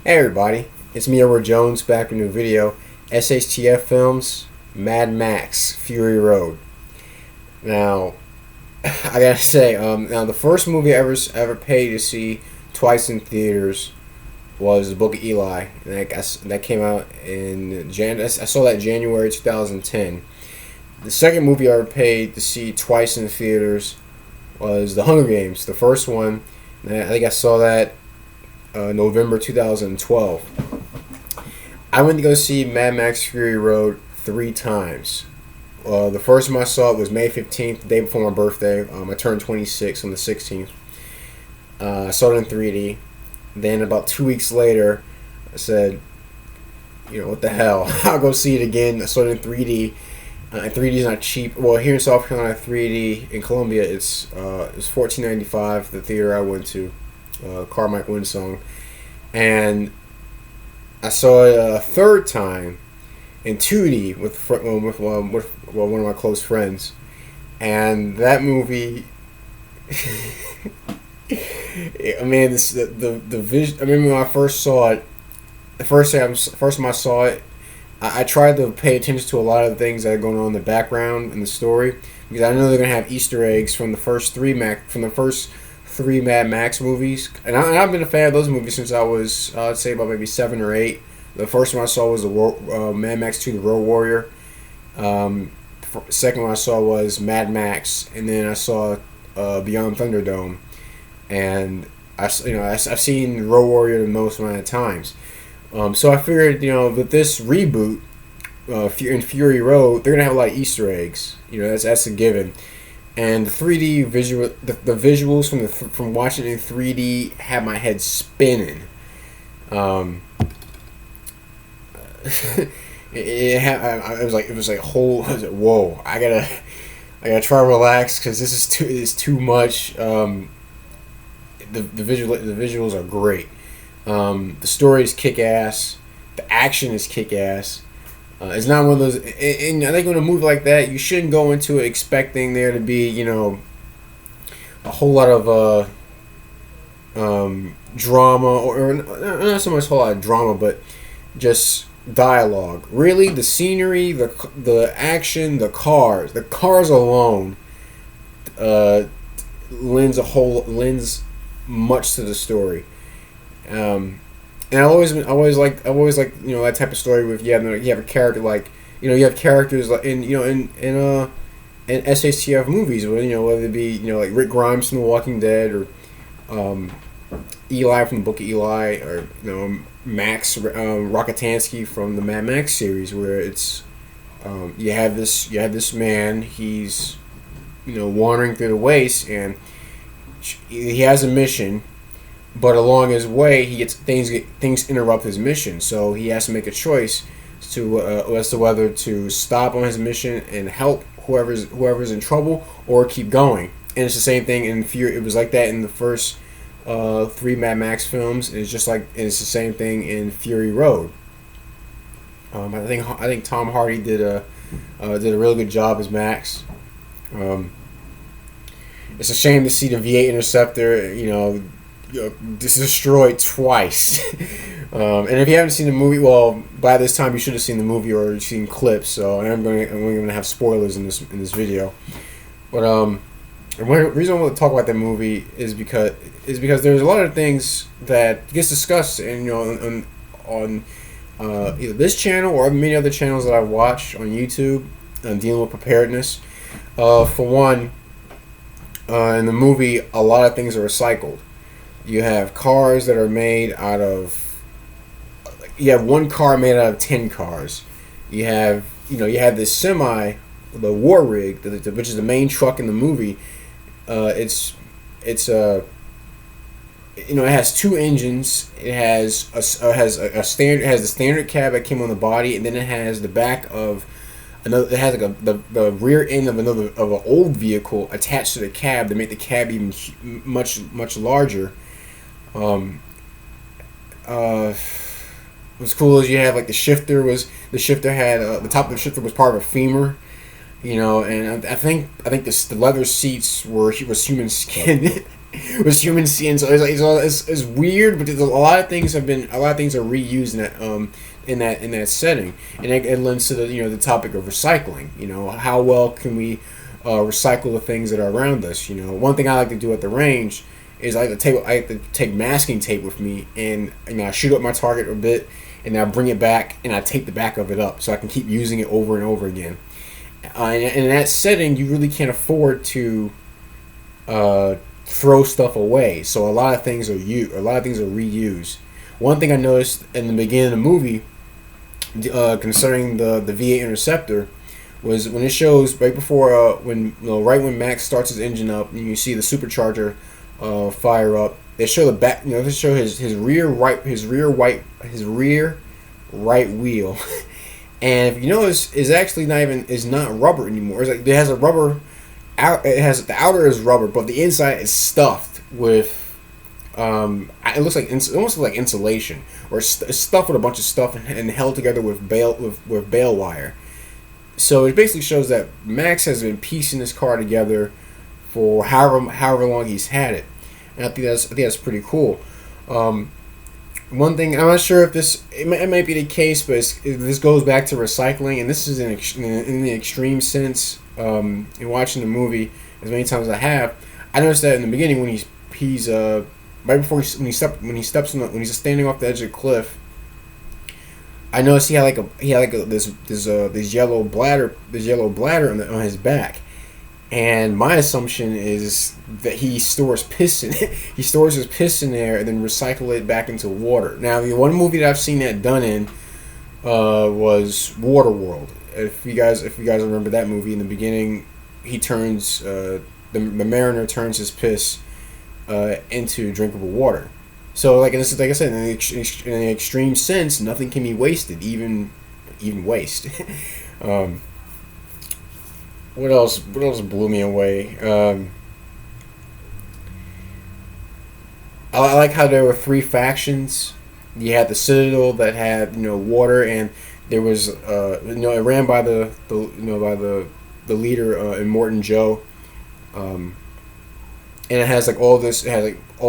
Hey everybody, it's me, Edward Jones, back with a new video. SHTF Films, Mad Max, Fury Road. Now, I gotta say, now the first movie I ever paid to see twice in theaters was The Book of Eli, and that came out in I saw that in January 2010. The second movie I ever paid to see twice in theaters was The Hunger Games. The first one, I think I saw that November 2012. I went to go see Mad Max Fury Road 3 times. The first time I saw it was May 15th, the day before my birthday. I turned 26 on the 16th. I saw it in 3D. Then about 2 weeks later, I said, what the hell? I'll go see it again. I saw it in 3D. And 3D is not cheap. Well, here in South Carolina, 3D in Columbia, it's $14.95. The theater I went to, Carmichael Winsong, and I saw it a third time in 2D with one of my close friends, and that movie. I mean, the vision. I remember when I first saw it. The first time I saw it, I tried to pay attention to a lot of the things that are going on in the background in the story, because I know they're gonna have Easter eggs from the first three Mad Max movies, and I've been a fan of those movies since I was, I'd say, about maybe 7 or 8. The first one I saw was the Mad Max 2: The Road Warrior. Second one I saw was Mad Max, and then I saw Beyond Thunderdome, and I've seen Road Warrior the most amount of times. So I figured, with this reboot, in Fury Road, they're gonna have a lot of Easter eggs. That's a given. And the 3D the visuals from watching it in 3D had my head spinning. It was like whole. I was like, whoa! I gotta try to relax because this is too much. The visuals are great. The story is kick ass. The action is kick ass. It's not one of those, and I think in a movie like that, you shouldn't go into it expecting there to be, a whole lot of drama, or not so much a whole lot of drama, but just dialogue. Really, the scenery, the action, the cars alone, lends much to the story. And I've always like that type of story with you have a character like you have characters like in SHTF movies, whether it be like Rick Grimes from The Walking Dead, or Eli from the Book of Eli, or Max Rockatansky from the Mad Max series, where it's you have this man, he's wandering through the waste, and he has a mission. But along his way, he gets things interrupt his mission, so he has to make a choice as to whether to stop on his mission and help whoever's in trouble, or keep going. And it's the same thing in Fury. It was like that in the first 3 Mad Max films. And it's the same thing in Fury Road. I think Tom Hardy did a really good job as Max. It's a shame to see the V8 Interceptor, destroyed twice. And if you haven't seen the movie, well, by this time you should have seen the movie or seen clips. So I'm going to have spoilers in this video. But the reason I want to talk about that movie is because there's a lot of things that gets discussed, and on either this channel or many other channels that I watch on YouTube, dealing with preparedness. For one, in the movie, a lot of things are recycled. You have cars that are made out of. You have one car made out of 10 cars. You have this semi, the war rig, which is the main truck in the movie. It has 2 engines. It has the standard cab that came on the body, and then it has the back of another. It has like the rear end of an old vehicle attached to the cab to make the cab even much larger. What's cool is you have like the shifter had the top of the shifter was part of a femur, and I think the leather seats was human skin. was human skin. So it's weird, but a lot of things are reused in that setting, and it lends to the topic of recycling. How well can we recycle the things that are around us? One thing I like to do at the range is I like to take masking tape with me, and I shoot up my target a bit, and I bring it back, and I tape the back of it up so I can keep using it over and over again. And in that setting, you really can't afford to throw stuff away. So a lot of things are reused. One thing I noticed in the beginning of the movie, concerning the V8 Interceptor, was when it shows right before right when Max starts his engine up, and you see the supercharger fire up. They show the back. They show his rear right wheel. And if you notice, is not rubber anymore. It's like it has a rubber out. It has the outer is rubber, but the inside is stuffed with. It looks like almost like insulation, or it's stuffed with a bunch of stuff and held together with bale wire. So it basically shows that Max has been piecing this car together for however long he's had it, and I think that's pretty cool. One thing, I'm not sure if it might be the case, but this goes back to recycling, and this is in the extreme sense. In watching the movie as many times as I have, I noticed that in the beginning when he's right before when he's standing off the edge of the cliff, I noticed he had this yellow bladder on his back. And my assumption is that he stores piss in it. He stores his piss in there and then recycle it back into water. Now, the one movie that I've seen that done in was Waterworld. If you guys remember that movie, in the beginning, he turns the mariner turns his piss into drinkable water. So, like I said, in the extreme sense, nothing can be wasted, even waste. What else blew me away? I like how there were three factions. You had the Citadel that had water, and there was it ran by the leader Immortan Joe, and it has all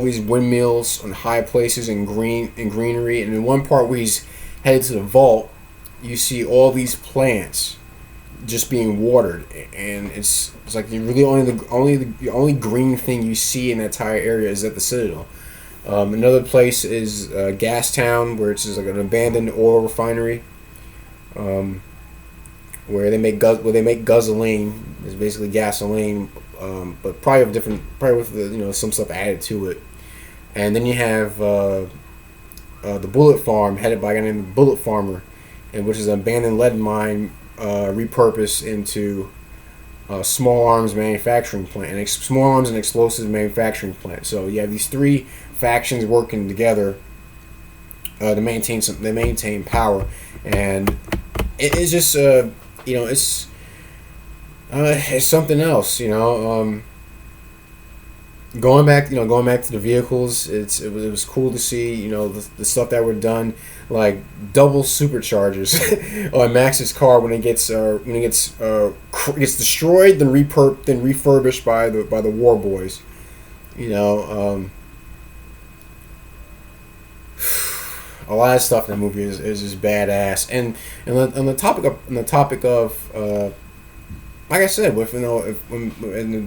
these windmills on high places and greenery, and in one part where he's headed to the vault, you see all these plants just being watered, and it's like the only green thing you see in that entire area is at the Citadel. Another place is Gastown, where it's just like an abandoned oil refinery, where they make gasoline. It's basically gasoline, but probably with some stuff added to it. And then you have the Bullet Farm, headed by a guy named Bullet Farmer, and which is an abandoned lead mine repurposed into small arms manufacturing plant, and small arms and explosives manufacturing plant. So you have these three factions working together to maintain power, and it is just it's something else. Going back to the vehicles, it was cool to see the stuff that were done, like double superchargers on Max's car when it gets destroyed, then refurbished by the war boys. A lot of stuff in the movie is just badass, and on the topic of like I said, with in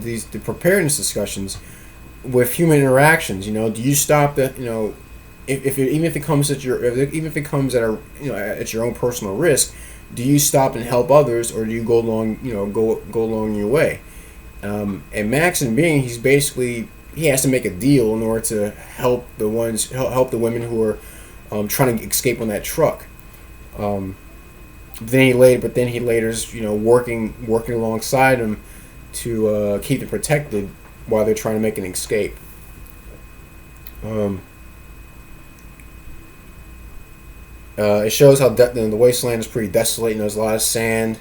the preparedness discussions with human interactions, do you stop that? Even if it comes at your own personal risk, do you stop and help others, or do you go along your way? And Max, in being, he has to make a deal in order to help the women who are trying to escape on that truck. Then he later's working alongside them to keep them protected while they're trying to make an escape. It shows how the wasteland is pretty desolate, and there's a lot of sand.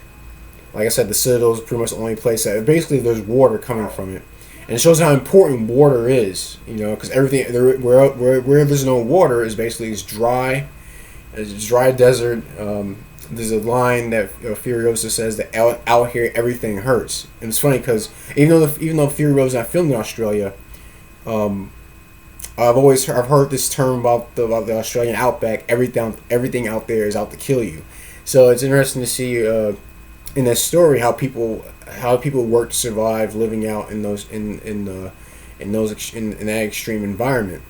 Like I said, the Citadel is pretty much the only place that basically there's water coming from it, and it shows how important water is. Because everything where there's no water is basically dry. It's dry desert. There's a line that Furiosa says that out here everything hurts, and it's funny because even though Furiosa is not filmed in Australia, I've heard this term about the Australian outback. Everything out there is out to kill you. So it's interesting to see in that story how people work to survive living out in that extreme environment.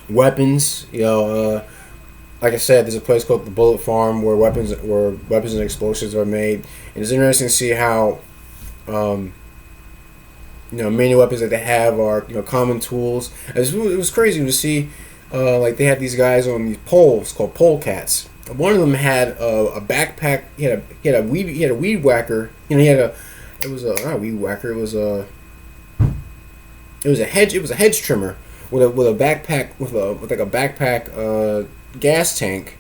Weapons, like I said, there's a place called the Bullet Farm where weapons and explosives are made, and it's interesting to see how many weapons that they have are common tools. It was crazy to see like they had these guys on these poles called pole cats. One of them had a backpack. He had a weed whacker. It was not a weed whacker. It was a hedge trimmer with a backpack with like a backpack gas tank.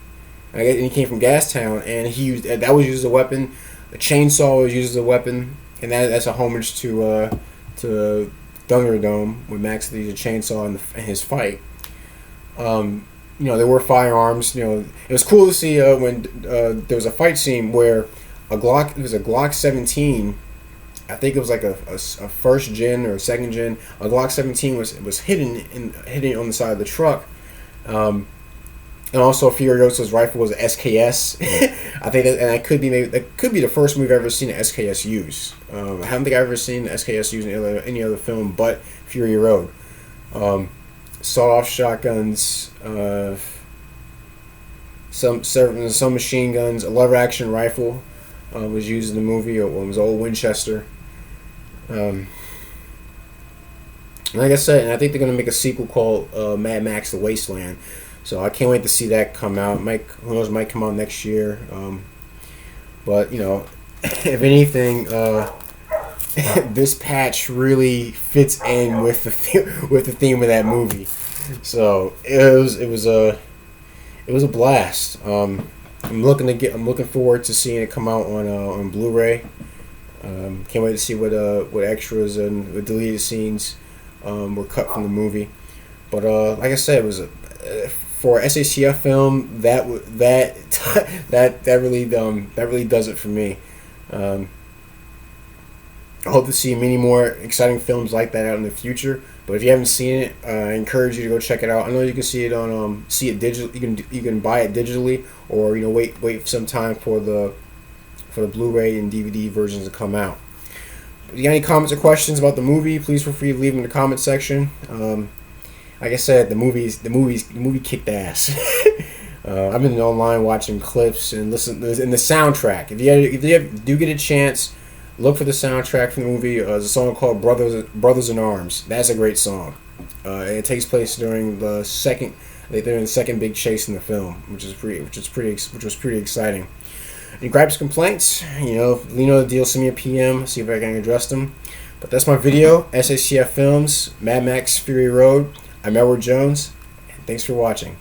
And he came from Gastown, and that was used as a weapon. The chainsaw was used as a weapon, and that's a homage to Thunderdome when Max used a chainsaw in his fight. There were firearms. It was cool to see when there was a fight scene where it was a Glock 17. I think it was like a first gen or second gen. A Glock 17 was hidden on the side of the truck. And also Furiosa's rifle was an SKS. I think that could be the first movie I've ever seen an SKS use. I don't think I've ever seen an SKS used in any other film but Fury Road. Sawed-off shotguns, some machine guns, a lever-action rifle was used in the movie. It was old Winchester. Like I said, and I think they're going to make a sequel called Mad Max: The Wasteland. So I can't wait to see that come out. Who knows? Might come out next year. But if anything, this patch really fits in with the theme of that movie. So it was a blast. I'm looking forward to seeing it come out on Blu-ray. Can't wait to see what extras and what deleted scenes were cut from the movie. But like I said, it was for a SHTF film that really does it for me. I hope to see many more exciting films like that out in the future. But if you haven't seen it, I encourage you to go check it out. I know you can see it on digital. You can buy it digitally, or wait some time for the Blu-ray and DVD versions to come out. If you got any comments or questions about the movie, please feel free to leave them in the comment section. Like I said, the movie kicked ass. I've been online watching clips and listening, and the soundtrack. If you do get a chance, look for the soundtrack from the movie. There's a song called "Brothers in Arms." That's a great song. It takes place during the second big chase in the film, which was pretty exciting. Any gripes, complaints? The deal. Send me a PM. See if I can address them. But that's my video. SHTF Films, Mad Max: Fury Road. I'm Edward Jones, and thanks for watching.